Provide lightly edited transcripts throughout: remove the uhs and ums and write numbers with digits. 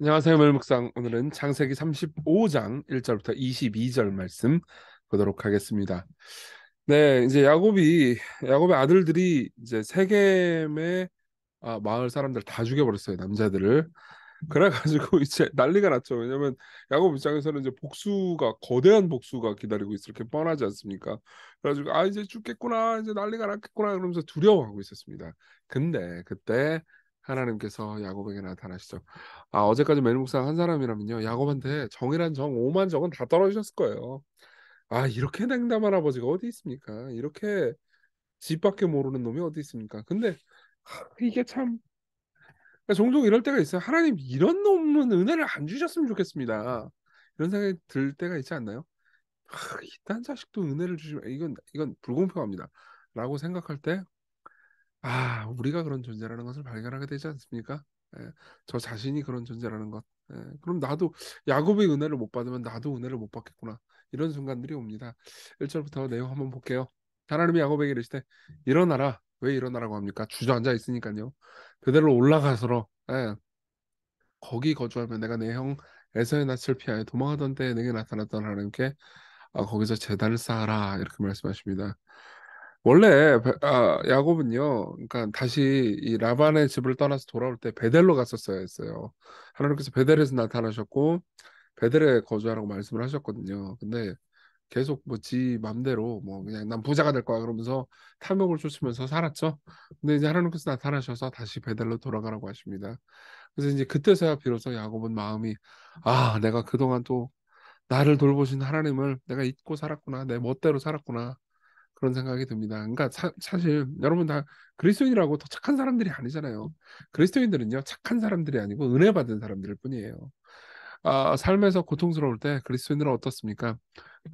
안녕하세요. 멜묵상. 오늘은 창세기 35장 1절부터 22절 말씀 보도록 하겠습니다. 네, 이제 야곱의 아들들이 이제 세겜의 마을 사람들 다 죽여버렸어요. 남자들을. 그래가지고 이제 난리가 났죠. 왜냐면 야곱 입장에서는 이제 거대한 복수가 기다리고 있을 게 뻔하지 않습니까? 그래가지고 이제 죽겠구나, 이제 난리가 났겠구나 그러면서 두려워하고 있었습니다. 근데 그때 하나님께서 야곱에게 나타나시죠. 어제까지 멜묵상 한 사람이라면요, 야곱한테 정이란 정, 오만 정은 다 떨어지셨을 거예요. 이렇게 냉담한 아버지가 어디 있습니까? 이렇게 집밖에 모르는 놈이 어디 있습니까? 근데 이게 참 종종 이럴 때가 있어요. 하나님 이런 놈은 은혜를 안 주셨으면 좋겠습니다. 이런 생각이 들 때가 있지 않나요? 이딴 자식도 은혜를 주시면 이건 불공평합니다. 라고 생각할 때 우리가 그런 존재라는 것을 발견하게 되지 않습니까? 예, 저 자신이 그런 존재라는 것. 그럼 나도 야곱의 은혜를 못 받으면 나도 은혜를 못 받겠구나. 이런 순간들이 옵니다. 1절부터 내용 한번 볼게요. 하나님이 야곱에게 이르시되 일어나라. 왜 일어나라고 합니까? 주저앉아 있으니까요. 그대로 올라가서로 거기 거주하면 내가 내 형 에서의 낯을 피하여 도망하던 때에 내게 나타났던 하나님께 거기서 제단을 쌓아라 이렇게 말씀하십니다. 원래 야곱은요, 그러니까 다시 이 라반의 집을 떠나서 돌아올 때 베델로 갔었어야 했어요. 하나님께서 베델에서 나타나셨고 베델에 거주하라고 말씀을 하셨거든요. 근데 계속 뭐 지 맘대로 뭐 그냥 난 부자가 될 거야 그러면서 탐욕을 쫓으면서 살았죠. 근데 이제 하나님께서 나타나셔서 다시 베델로 돌아가라고 하십니다. 그래서 이제 그때서야 비로소 야곱은 마음이 내가 그동안 또 나를 돌보신 하나님을 내가 잊고 살았구나, 내 멋대로 살았구나, 그런 생각이 듭니다. 그러니까 사실 여러분 다 그리스도인이라고 더 착한 사람들이 아니잖아요. 그리스도인들은요, 착한 사람들이 아니고 은혜 받은 사람들일 뿐이에요. 삶에서 고통스러울 때 그리스도인들은 어떻습니까?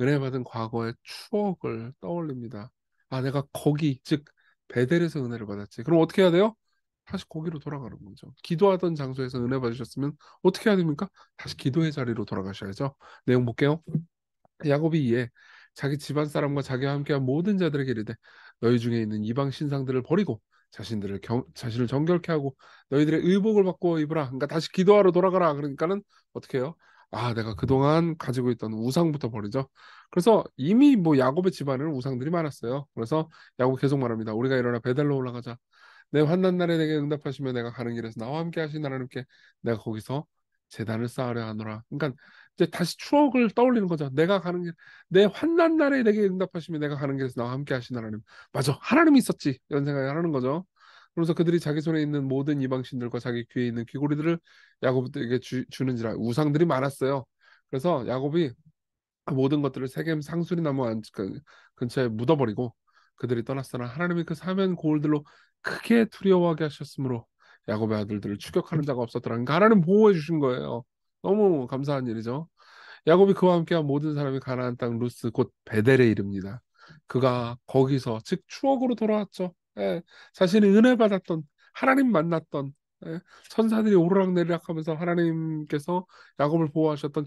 은혜 받은 과거의 추억을 떠올립니다. 내가 거기, 즉 베델에서 은혜를 받았지. 그럼 어떻게 해야 돼요? 다시 거기로 돌아가는 거죠. 기도하던 장소에서 은혜 받으셨으면 어떻게 해야 됩니까? 다시 기도의 자리로 돌아가셔야죠. 내용 볼게요. 야곱이 이에 자기 집안 사람과 자기와 함께한 모든 자들에게 이르되 너희 중에 있는 이방 신상들을 버리고 자신을 정결케 하고 너희들의 의복을 바꿔 입으라. 그러니까 다시 기도하러 돌아가라. 그러니까는 어떻게 해요? 내가 그동안 가지고 있던 우상부터 버리죠. 그래서 이미 뭐 야곱의 집안에는 우상들이 많았어요. 그래서 야곱 계속 말합니다. 우리가 일어나 베델로 올라가자. 내 환난 날에 내게 응답하시며 내가 가는 길에서 나와 함께 하신 하나님께 내가 거기서 제단을 쌓으려 하노라. 그러니까 이제 다시 추억을 떠올리는 거죠. 내가 가는 길, 내 환난 날에 내게 응답하시며 내가 가는 길에서 나와 함께 하신 하나님. 맞아, 하나님이 있었지. 이런 생각을 하는 거죠. 그래서 그들이 자기 손에 있는 모든 이방신들과 자기 귀에 있는 귀고리들을 야곱에게 주는지라. 우상들이 많았어요. 그래서 야곱이 모든 것들을 세겜 상수리 나무 근처에 묻어버리고 그들이 떠났으나 하나님이 그 사면 고울들로 크게 두려워하게 하셨으므로 야곱의 아들들을 추격하는 자가 없었더라. 그러니까 하나님 보호해 주신 거예요. 너무 감사한 일이죠. 야곱이 그와 함께한 모든 사람이 가나안 땅 루스 곧 베델에 이릅니다. 그가 거기서 즉 추억으로 돌아왔죠. 자신이 은혜 받았던 하나님 만났던 천사들이 오르락내리락하면서 하나님께서 야곱을 보호하셨던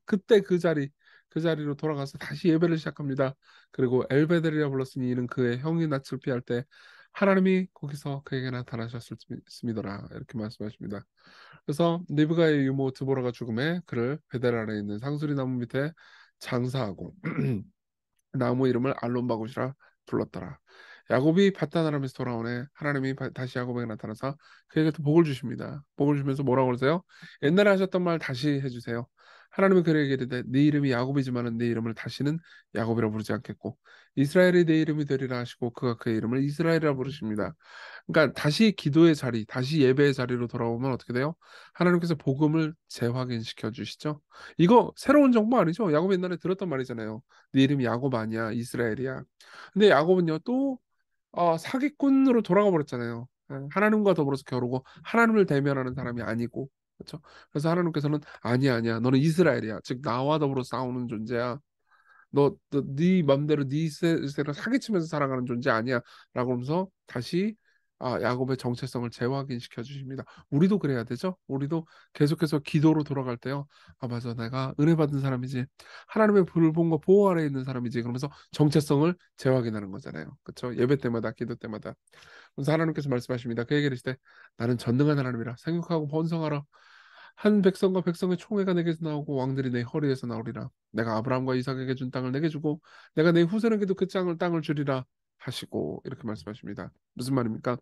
그때 그 자리로 돌아가서 다시 예배를 시작합니다. 그리고 엘베델이라 불렀으니 이는 그의 형이 낯을 피할 때 하나님이 거기서 그에게 나타나셨습니다. 이렇게 말씀하십니다. 그래서 리브가의 유모 드보라가 죽음에 그를 베델 아래 있는 상수리 나무 밑에 장사하고 나무 이름을 알론바굿이라 불렀더라. 야곱이 밧단 아람에서 돌아오네. 하나님이 다시 야곱에게 나타나서 그에게 또 복을 주십니다. 복을 주면서 뭐라고 그러세요? 옛날에 하셨던 말 다시 해주세요. 하나님은 그에게 이르되 네 이름이 야곱이지만은 네 이름을 다시는 야곱이라 부르지 않겠고 이스라엘이 내 이름이 되리라 하시고 그가 그의 이름을 이스라엘이라 부르십니다. 그러니까 다시 기도의 자리, 다시 예배의 자리로 돌아오면 어떻게 돼요? 하나님께서 복음을 재확인시켜 주시죠. 이거 새로운 정보 아니죠? 야곱 옛날에 들었던 말이잖아요. 네 이름이 야곱 아니야, 이스라엘이야. 근데 야곱은요 또 사기꾼으로 돌아가 버렸잖아요. 하나님과 더불어서 겨루고 하나님을 대면하는 사람이 아니고 그렇죠? 그래서 하나님께서는 아니야 아니야 너는 이스라엘이야. 즉 나와 더불어 싸우는 존재야. 네 맘대로 네 세대로 사기치면서 살아가는 존재 아니야. 라고 하면서 다시 야곱의 정체성을 재확인시켜 주십니다. 우리도 그래야 되죠. 우리도 계속해서 기도로 돌아갈 때요. 맞아, 내가 은혜 받은 사람이지. 하나님의 불본과 보호 아래 있는 사람이지. 그러면서 정체성을 재확인하는 거잖아요. 그렇죠? 예배 때마다, 기도 때마다. 그래서 하나님께서 말씀하십니다. 그에게 이르시되 나는 전능한 하나님이라 생육하고 번성하라. 한 백성과 백성의 총회가 내게서 나오고 왕들이 내 허리에서 나오리라. 내가 아브라함과 이삭에게 준 땅을 내게 주고 내가 내 후손에게도 그 땅을 주리라 하시고 이렇게 말씀하십니다. 무슨 말입니까?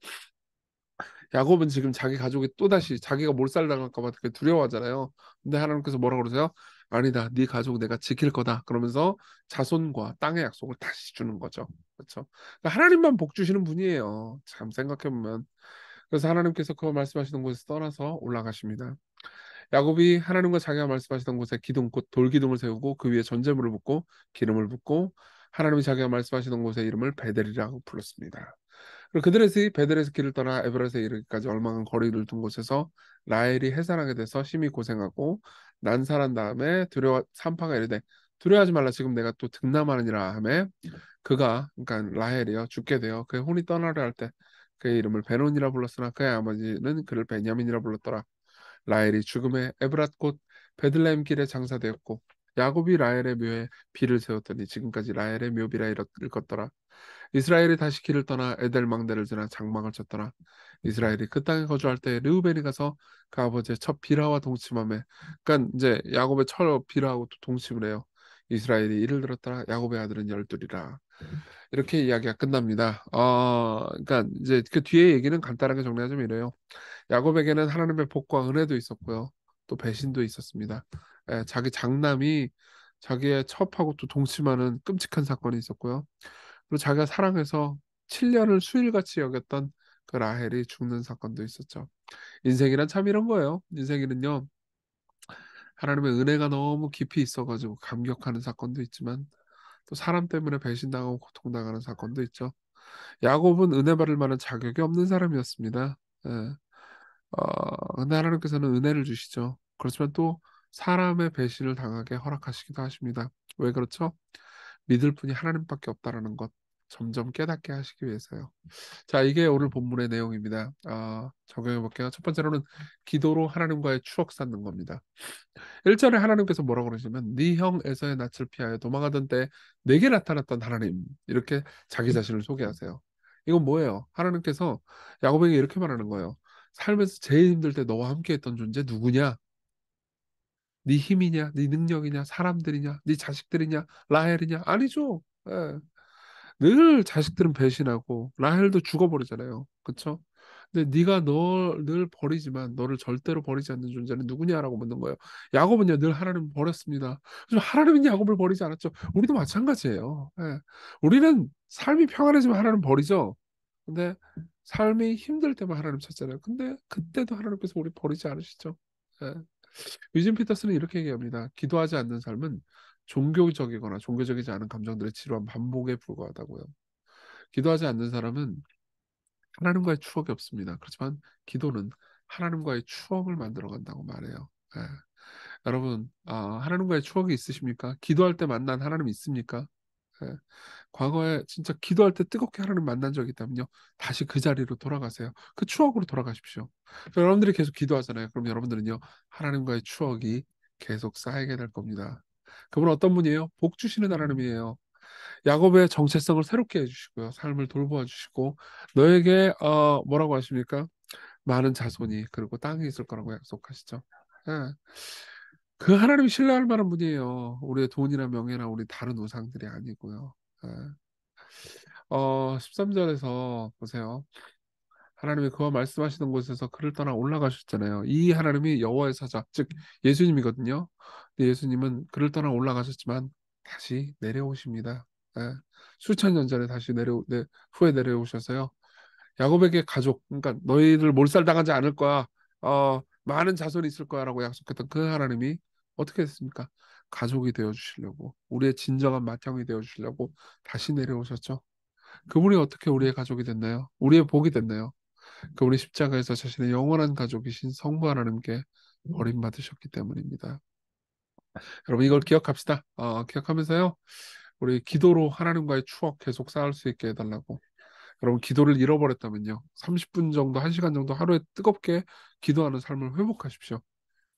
야곱은 지금 자기 가족이 또다시 자기가 몰살당할까 봐 되게 두려워하잖아요. 근데 하나님께서 뭐라고 그러세요? 아니다. 네 가족 내가 지킬 거다. 그러면서 자손과 땅의 약속을 다시 주는 거죠. 그렇죠? 그러니까 하나님만 복 주시는 분이에요. 참 생각해 보면. 그래서 하나님께서 그 말씀하시는 곳에서 떠나서 올라가십니다. 야곱이 하나님과 자기가 말씀하시던 곳에 기둥 곧 돌기둥을 세우고 그 위에 전제물을 붓고 기름을 붓고 하나님이 자기가 말씀하시던 곳의 이름을 베델이라고 불렀습니다. 그리고 그들의 베델에서 길을 떠나 에브라스에 이르기까지 얼마간 거리를 둔 곳에서 라헬이 해산하게 돼서 심히 고생하고 난살한 다음에 두려워 산파가 이르되 두려워하지 말라 지금 내가 또 등남하느니라 하매 그가 그러니까 라헬이요 죽게 되어 그의 혼이 떠나려 할 때 그의 이름을 베논이라 불렀으나 그의 아버지는 그를 베냐민이라 불렀더라. 라헬이 죽음에 에브랏 곧 베들레헴 길에 장사되었고 야곱이 라헬의 묘에 비를 세웠더니 지금까지 라헬의 묘비라 일컫더라. 이스라엘이 다시 길을 떠나 에델 망대를 지나 장막을 쳤더라. 이스라엘이 그 땅에 거주할 때 르우벤이 가서 그 아버지의 첫 비라와 동침하며 그러니까 이제 야곱의 첫 비라하고 또 동침을 해요. 이스라엘이 이를 들었더라. 야곱의 아들은 열둘이라. 이렇게 이야기가 끝납니다. 그러니까 이제 그 뒤에 얘기는 간단하게 정리하자면 이래요. 야곱에게는 하나님의 복과 은혜도 있었고요. 또 배신도 있었습니다. 자기 장남이 자기의 첩하고 또 동침하는 끔찍한 사건이 있었고요. 그리고 자기가 사랑해서 7년을 수일같이 여겼던 그 라헬이 죽는 사건도 있었죠. 인생이란 참 이런 거예요. 인생에는요. 하나님의 은혜가 너무 깊이 있어가지고 감격하는 사건도 있지만 또 사람 때문에 배신당하고 고통당하는 사건도 있죠. 야곱은 은혜 받을 만한 자격이 없는 사람이었습니다. 예. 근데 하나님께서는 은혜를 주시죠. 그렇지만 또 사람의 배신을 당하게 허락하시기도 하십니다. 왜 그렇죠? 믿을 분이 하나님밖에 없다라는 것 점점 깨닫게 하시기 위해서요. 자, 이게 오늘 본문의 내용입니다. 적용해 볼게요. 첫 번째로는 기도로 하나님과의 추억 쌓는 겁니다. 1절에 하나님께서 뭐라고 그러시면 네 형 에서의 낯을 피하여 도망하던 때 내게 나타났던 하나님 이렇게 자기 자신을 소개하세요. 이건 뭐예요? 하나님께서 야곱에게 이렇게 말하는 거예요. 살면서 제일 힘들 때 너와 함께 했던 존재 누구냐? 네 힘이냐? 네 능력이냐? 사람들이냐? 네 자식들이냐? 라헬이냐? 아니죠. 예. 늘 자식들은 배신하고 라헬도 죽어버리잖아요. 그쵸? 근데 네가 널 버리지만 너를 절대로 버리지 않는 존재는 누구냐라고 묻는 거예요. 야곱은요 늘 하나님을 버렸습니다. 그래서 하나님은 야곱을 버리지 않았죠. 우리도 마찬가지예요. 예. 우리는 삶이 평안해지면 하나님 버리죠. 근데 삶이 힘들 때만 하나님 찾잖아요. 근데 그때도 하나님께서 우리 버리지 않으시죠. 예. 유진 피터스는 이렇게 얘기합니다. 기도하지 않는 삶은 종교적이거나 종교적이지 않은 감정들의 지루한 반복에 불과하다고요. 기도하지 않는 사람은 하나님과의 추억이 없습니다. 그렇지만 기도는 하나님과의 추억을 만들어 간다고 말해요. 예. 여러분, 하나님과의 추억이 있으십니까? 기도할 때 만난 하나님 있습니까? 예. 과거에 진짜 기도할 때 뜨겁게 하나님 만난 적이 있다면요. 다시 그 자리로 돌아가세요. 그 추억으로 돌아가십시오. 여러분들이 계속 기도하잖아요. 그럼 여러분들은요. 하나님과의 추억이 계속 쌓이게 될 겁니다. 그분은 어떤 분이에요? 복 주시는 하나님이에요. 야곱의 정체성을 새롭게 해주시고요. 삶을 돌보아 주시고 너에게 뭐라고 하십니까? 많은 자손이 그리고 땅이 있을 거라고 약속하시죠. 예. 그 하나님 신뢰할 만한 분이에요. 우리의 돈이나 명예나 우리 다른 우상들이 아니고요. 예. 13절에서 보세요. 하나님이 그와 말씀하시던 곳에서 그를 떠나 올라가셨잖아요. 이 하나님이 여호와의 사자, 즉 예수님이거든요. 근데 예수님은 그를 떠나 올라가셨지만 다시 내려오십니다. 예. 수천 년 전에 다시 후에 내려오셔서요. 야곱에게 가족, 그러니까 너희들 몰살당하지 않을 거야. 많은 자손이 있을 거야라고 약속했던 그 하나님이 어떻게 됐습니까? 가족이 되어 주시려고, 우리의 진정한 맏형이 되어 주시려고 다시 내려오셨죠. 그분이 어떻게 우리의 가족이 됐나요? 우리의 복이 됐나요? 그분이 십자가에서 자신의 영원한 가족이신 성부 하나님께 버림받으셨기 때문입니다. 여러분 이걸 기억합시다. 기억하면서요. 우리 기도로 하나님과의 추억 계속 쌓을 수 있게 해달라고. 여러분 기도를 잃어버렸다면요. 30분 정도, 1시간 정도 하루에 뜨겁게 기도하는 삶을 회복하십시오.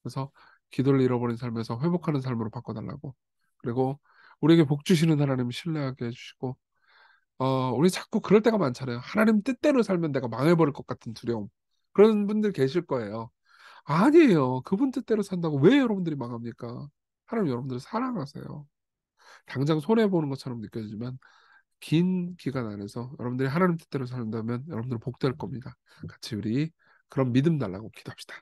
그래서 기도를 잃어버린 삶에서 회복하는 삶으로 바꿔달라고. 그리고 우리에게 복 주시는 하나님 신뢰하게 해주시고 우리 자꾸 그럴 때가 많잖아요. 하나님 뜻대로 살면 내가 망해버릴 것 같은 두려움. 그런 분들 계실 거예요. 아니에요. 그분 뜻대로 산다고 왜 여러분들이 망합니까? 하나님 여러분들을 사랑하세요. 당장 손해보는 것처럼 느껴지지만 긴 기간 안에서 여러분들이 하나님 뜻대로 산다면 여러분들 복될 겁니다. 같이 우리 그런 믿음 달라고 기도합시다.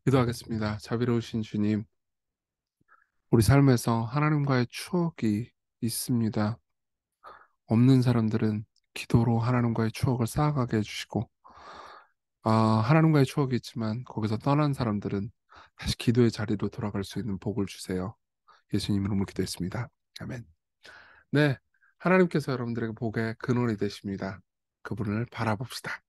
기도하겠습니다. 자비로우신 주님, 우리 삶에서 하나님과의 추억이 있습니다. 없는 사람들은 기도로 하나님과의 추억을 쌓아가게 해주시고, 하나님과의 추억이 있지만 거기서 떠난 사람들은 다시 기도의 자리로 돌아갈 수 있는 복을 주세요. 예수님 이름으로 기도했습니다. 아멘. 네, 하나님께서 여러분들에게 복의 근원이 되십니다. 그분을 바라봅시다.